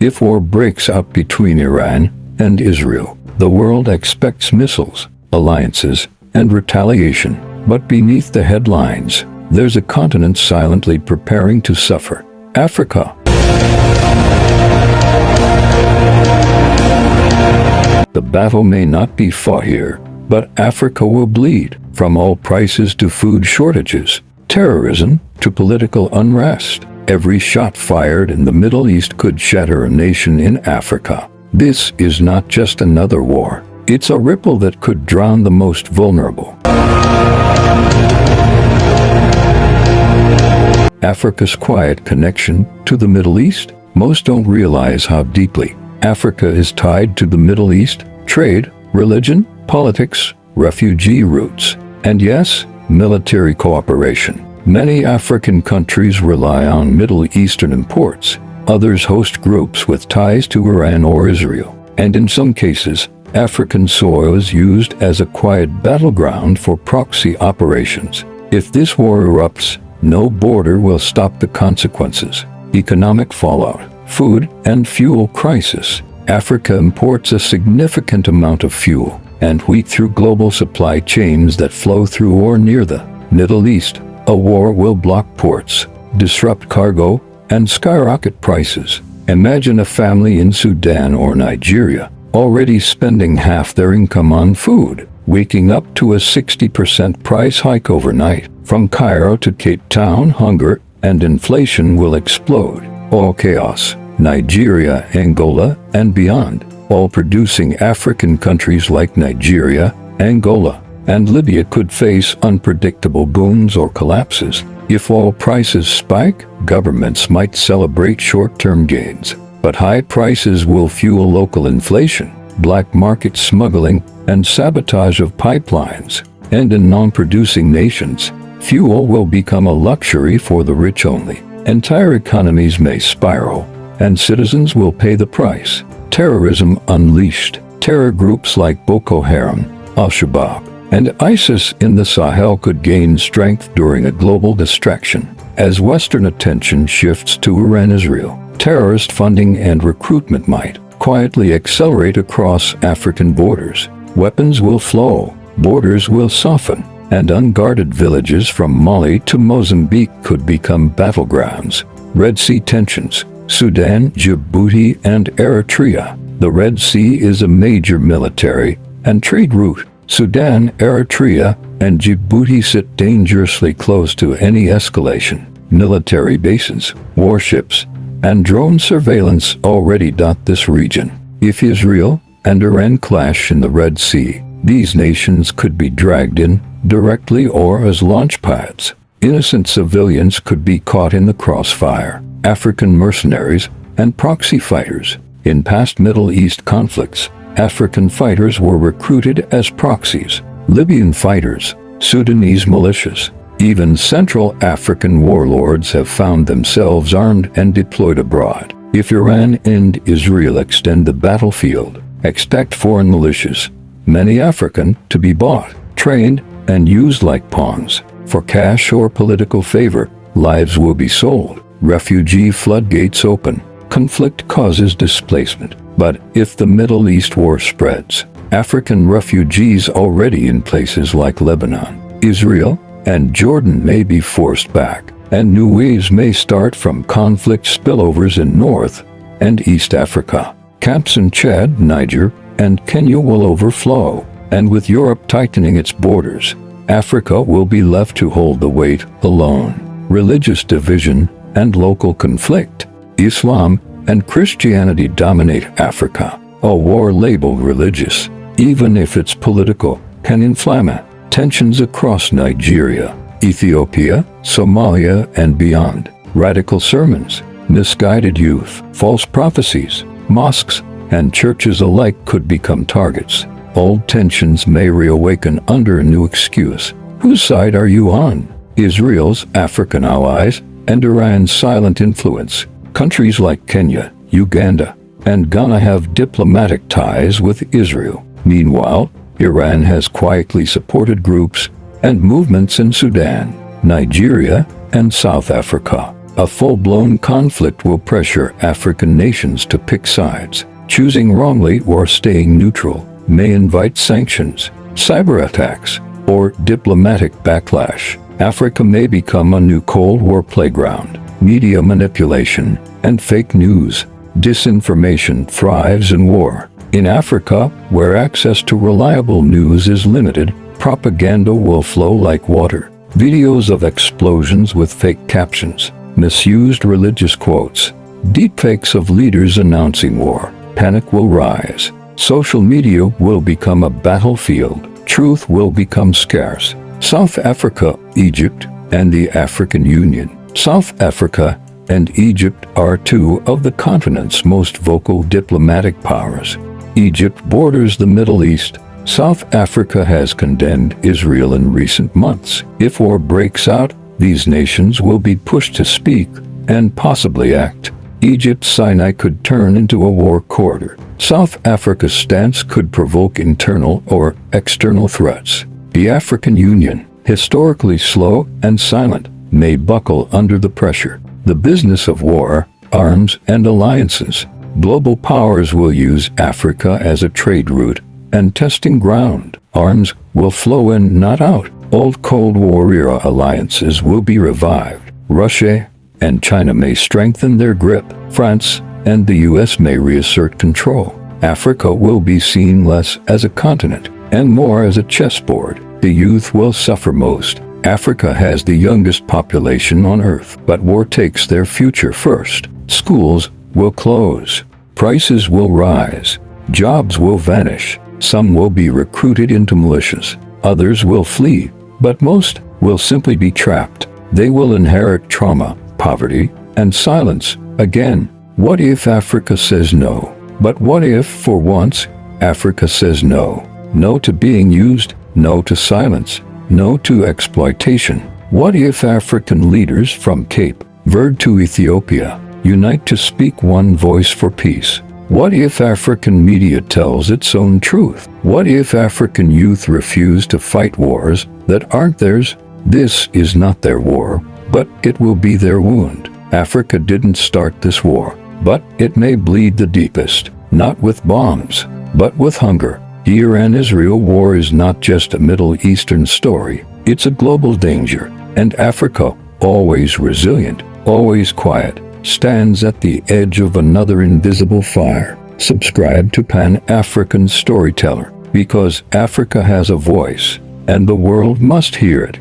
If war breaks out between Iran and Israel, the world expects missiles, alliances, and retaliation. But beneath the headlines, there's a continent silently preparing to suffer. Africa. The battle may not be fought here, but Africa will bleed, from oil prices to food shortages, terrorism to political unrest. Every shot fired in the Middle East could shatter a nation in Africa. This is not just another war. It's a ripple that could drown the most vulnerable. Africa's quiet connection to the Middle East? Most don't realize how deeply Africa is tied to the Middle East: trade, religion, politics, refugee routes, and yes, military cooperation. Many African countries rely on Middle Eastern imports. Others host groups with ties to Iran or Israel. And in some cases, African soil is used as a quiet battleground for proxy operations. If this war erupts, no border will stop the consequences. Economic fallout, food and fuel crisis. Africa imports a significant amount of fuel and wheat through global supply chains that flow through or near the Middle East. A war will block ports, disrupt cargo, and skyrocket prices. Imagine a family in Sudan or Nigeria, already spending half their income on food, waking up to a 60% price hike overnight. From Cairo to Cape Town, hunger and inflation will explode. All chaos. Nigeria, Angola, and beyond, all producing African countries like Nigeria, Angola, and Libya could face unpredictable booms or collapses. If oil prices spike, governments might celebrate short-term gains, but high prices will fuel local inflation, black market smuggling, and sabotage of pipelines. And in non-producing nations, fuel will become a luxury for the rich only. Entire economies may spiral, and citizens will pay the price. Terrorism unleashed. Terror groups like Boko Haram, Al-Shabaab, and ISIS in the Sahel could gain strength during a global distraction. As Western attention shifts to Iran-Israel, terrorist funding and recruitment might quietly accelerate across African borders. Weapons will flow, borders will soften, and unguarded villages from Mali to Mozambique could become battlegrounds. Red Sea tensions. Sudan, Djibouti, and Eritrea. The Red Sea is a major military and trade route. Sudan, Eritrea, and Djibouti sit dangerously close to any escalation. Military bases, warships, and drone surveillance already dot this region. If Israel and Iran clash in the Red Sea, these nations could be dragged in, directly or as launch pads. Innocent civilians could be caught in the crossfire. African mercenaries and proxy fighters. In past Middle East conflicts, African fighters were recruited as proxies. Libyan fighters, Sudanese militias, even Central African warlords have found themselves armed and deployed abroad. If Iran and Israel extend the battlefield, expect foreign militias, many African, to be bought, trained, and used like pawns. For cash or political favor, lives will be sold. Refugee floodgates open. Conflict causes displacement. But if the Middle East war spreads, African refugees already in places like Lebanon, Israel, and Jordan may be forced back, and new waves may start from conflict spillovers in North and East Africa. Camps in Chad, Niger, and Kenya will overflow, and with Europe tightening its borders, Africa will be left to hold the weight alone. Religious division and local conflict. Islam and Christianity dominate Africa. A war labeled religious, even if it's political, can inflame tensions across Nigeria, Ethiopia, Somalia, and beyond. Radical sermons, misguided youth, false prophecies, mosques, and churches alike could become targets. Old tensions may reawaken under a new excuse. Whose side are you on? Israel's African allies and Iran's silent influence. Countries like Kenya, Uganda, and Ghana have diplomatic ties with Israel. Meanwhile, Iran has quietly supported groups and movements in Sudan, Nigeria, and South Africa. A full-blown conflict will pressure African nations to pick sides. Choosing wrongly or staying neutral may invite sanctions, cyber attacks, or diplomatic backlash. Africa may become a new Cold War playground. Media manipulation and fake news. Disinformation thrives in war. In Africa, where access to reliable news is limited, propaganda will flow like water. Videos of explosions with fake captions, misused religious quotes, deepfakes of leaders announcing war. Panic will rise. Social media will become a battlefield. Truth will become scarce. South Africa, Egypt, and the African Union. South Africa and Egypt are two of the continent's most vocal diplomatic powers. Egypt borders the Middle East. South Africa has condemned Israel in recent months. If war breaks out, these nations will be pushed to speak and possibly act. Egypt's Sinai could turn into a war corridor. South Africa's stance could provoke internal or external threats. The African Union, historically slow and silent, may buckle under the pressure. The business of war, arms, and alliances. Global powers will use Africa as a trade route and testing ground. Arms will flow in, not out. Old Cold War era alliances will be revived. Russia and China may strengthen their grip. France and the US may reassert control. Africa will be seen less as a continent and more as a chessboard. The youth will suffer most. Africa has the youngest population on Earth, but war takes their future first. Schools will close. Prices will rise. Jobs will vanish. Some will be recruited into militias. Others will flee, but most will simply be trapped. They will inherit trauma, poverty, and silence. Again, what if Africa says no? But what if, for once, Africa says no? No to being used, no to silence, no to exploitation. What if African leaders from Cape Verde to Ethiopia unite to speak one voice for peace? What if African media tells its own truth? What if African youth refuse to fight wars that aren't theirs? This is not their war, but it will be their wound. Africa didn't start this war, but it may bleed the deepest, not with bombs, but with hunger. The Iran-Israel war is not just a Middle Eastern story, it's a global danger, and Africa, always resilient, always quiet, stands at the edge of another invisible fire. Subscribe to Pan-African Storyteller, because Africa has a voice, and the world must hear it.